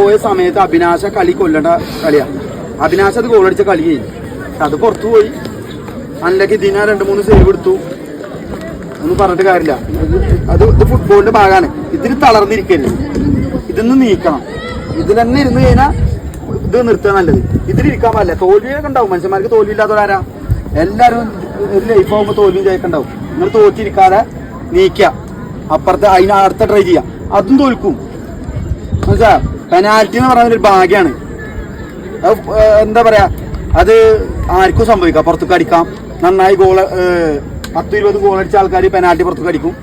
പോയ സമയത്ത് അഭിനാശ കളി കൊല്ലേണ്ട കളിയാണ്. അഭിനാശ് അത് ഗോളടിച്ച കളി കഴിഞ്ഞു. അത് പുറത്തു പോയി. അല്ലക്ക് ഇതിനാ 2-3 സേവ് എടുത്തു. ഒന്നും പറഞ്ഞിട്ട് കാര്യമില്ല. ഇത് ഫുട്ബോളിന്റെ ഭാഗമാണ്. ഇതിന് തളർന്നിരിക്കരുത്. ഇതൊന്ന് നീക്കണം. ഇതിൽ തന്നെ ഇരുന്ന് കഴിഞ്ഞാൽ ഇത് നിർത്തുക നല്ലത്. ഇതിലിരിക്കാൻ പാടില്ല. തോൽവിയൊക്കെ ഉണ്ടാവും. മനുഷ്യന്മാർക്ക് തോൽവി ഇല്ലാത്തവരാരാ? എല്ലാവരും ഒരു ലൈഫ് ആകുമ്പോൾ തോൽവിയും ജയിക്കാൻ ഉണ്ടാവും. നിങ്ങൾ തോറ്റിരിക്കാതെ നീക്കുക. അപ്പുറത്തെ അടുത്ത ട്രൈ ചെയ്യാം. അതും തോൽക്കും. മനസ്സിലാ? പെനാൽറ്റി എന്ന് പറയുന്ന ഒരു ഭാഗ്യമാണ്. എന്താ പറയാ, അത് ആർക്കും സംഭവിക്കാം. പുറത്തേക്ക് അടിക്കാം. നന്നായി 10-20 ഗോൾ അടിച്ച ആൾക്കാർ പെനാൽറ്റി പുറത്തേക്ക് അടിക്കും.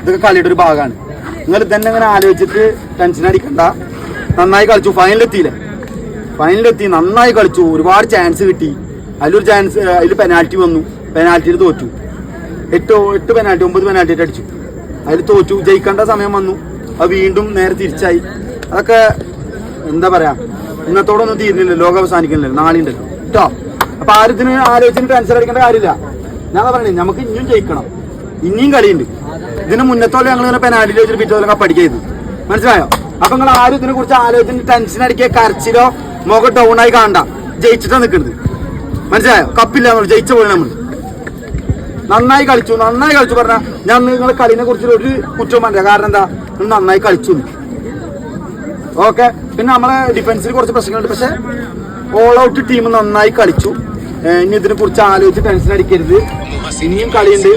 ഇതൊക്കെ കളിയുടെ ഒരു ഭാഗമാണ്. നിങ്ങൾ ഇതന്നെ ഇങ്ങനെ ആലോചിച്ചിട്ട് ടെൻഷൻ അടിക്കണ്ട. നന്നായി കളിച്ചു. ഫൈനലിലെത്തി നന്നായി കളിച്ചു. ഒരുപാട് ചാൻസ് കിട്ടി. അതിലൊരു ചാൻസ്, അതിൽ പെനാൽറ്റി വന്നു. പെനാൽറ്റിയിൽ തോറ്റു. 8 പെനാൽറ്റി 9 പെനാൽറ്റി ആയിട്ട് അടിച്ചു. അതിൽ തോറ്റു. ജയിക്കേണ്ട സമയം വന്നു. അത് വീണ്ടും നേരെ തിരിച്ചായി. അതൊക്കെ എന്താ പറയാ, ഇന്നത്തോടൊന്നും തീരുന്നില്ല. ലോകം അവസാനിക്കുന്നില്ല. നാളെ ഉണ്ടല്ലോ കേട്ടോ. അപ്പൊ ആരും ഇതിന് ആലോചിച്ചിട്ട് ടെൻഷൻ അടിക്കേണ്ട കാര്യമില്ല. ഞാൻ പറയണേ, നമുക്ക് ഇനിയും ജയിക്കണം. ഇനിയും കളിയുണ്ട്. ഇതിന് മുന്നത്തോളം ഞങ്ങൾ ഇങ്ങനെ പെനാൽറ്റി വെച്ചിട്ട് പിറ്റോലൊക്കെ പഠിക്കരുത്. മനസ്സിലായോ? അപ്പൊ നിങ്ങൾ ആരും ഇതിനെ കുറിച്ച് ആലോചിച്ചിട്ട് ടെൻഷൻ അടിക്കുക, കരച്ചിലോ മുഖം ഡൗൺ ആയി കാണണ്ട. ജയിച്ചിട്ടാണ് നിൽക്കുന്നത്. മനസ്സിലായോ? കപ്പില്ല, നമ്മൾ ജയിച്ച പോലെ. നമ്മൾ നന്നായി കളിച്ചു പറഞ്ഞാൽ ഞാൻ നിങ്ങളെ കളിനെ കുറിച്ച് ഒരു കുറ്റവും പറഞ്ഞില്ല. കാരണം എന്താ, നിങ്ങൾ നന്നായി കളിച്ചു. ഓക്കെ. പിന്നെ നമ്മളെ ഡിഫൻസിൽ കുറച്ച് പ്രശ്നങ്ങളുണ്ട്. പക്ഷെ ഓൾ ഔട്ട് ടീം നന്നായി കളിച്ചു. ഇനി ഇതിനെ കുറിച്ച് ആലോചിച്ച് ടെൻഷൻ അടിക്കരുത്. ഇനിയും കളിയുണ്ട്.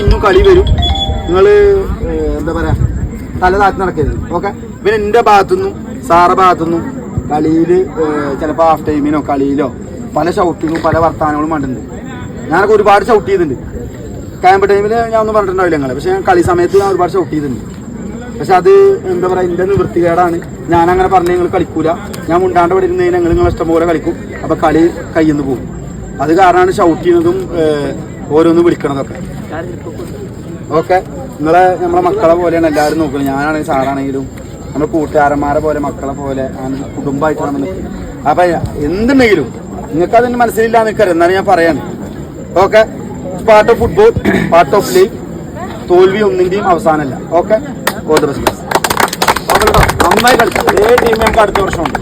ഇനിയും കളി വരും. നിങ്ങൾ എന്താ പറയാ, തല താഴ്ത്തി നടക്കരുത്. ഓക്കെ. പിന്നെ എൻ്റെ ഭാഗത്തുനിന്നും സാറെ ഭാഗത്തുനിന്നും കളിയിൽ ചിലപ്പോൾ ഹാഫ് ടൈമിനോ കളിയിലോ പല ഷൗട്ടിങ്ങും പല വർത്താനങ്ങളും കണ്ടിട്ടുണ്ട്. ഞാനൊക്കെ ഒരുപാട് ഷൗട്ട് ചെയ്തിട്ടുണ്ട്. ക്യാമ്പ് ടൈമിൽ ഞാൻ ഒന്നും പറഞ്ഞിട്ടുണ്ടാവില്ല ഞങ്ങളെ. പക്ഷെ ഞാൻ കളി സമയത്ത് ഞാൻ ഒരുപാട് ഷൗട്ട് ചെയ്തിട്ടുണ്ട്. പക്ഷെ അത് എന്താ പറയുക, എൻ്റെ നിവൃത്തികേടാണ്. ഞാനങ്ങനെ പറഞ്ഞ് നിങ്ങൾ കളിക്കൂല. ഞാൻ മുണ്ടാണ്ട് ഇവിടെ ഇരുന്ന് കഴിഞ്ഞാൽ നിങ്ങൾ ഇഷ്ടം പോലെ കളിക്കും. അപ്പോൾ കളി കയ്യിൽ നിന്ന് പോകും. അത് കാരണമാണ് ഷൗട്ട് ചെയ്യുന്നതും ഓരോന്നും വിളിക്കണതൊക്കെ. ഓക്കെ. നമ്മളെ മക്കളെ പോലെയാണ് എല്ലാവരും നോക്കുന്നത്. ഞാനാണെങ്കിലും സാറാണെങ്കിലും നമ്മുടെ കൂട്ടുകാരന്മാരെ പോലെ, മക്കളെ പോലെ, കുടുംബമായിട്ടാണ് നമ്മൾ നിൽക്കുന്നത്. അപ്പം എന്തുണ്ടെങ്കിലും നിങ്ങൾക്ക് അതിന് മനസ്സിലില്ല നിൽക്കരുത്. എന്നാലും ഞാൻ പറയാണ്. Okay. Part of football, part of life. തോൽവി ഒന്നിൻ്റെയും അവസാനമല്ല. ഓക്കെ. All the best. നന്നായി കളിച്ചു. ഏ ടീം നമുക്ക് അടുത്ത വർഷമുണ്ട്.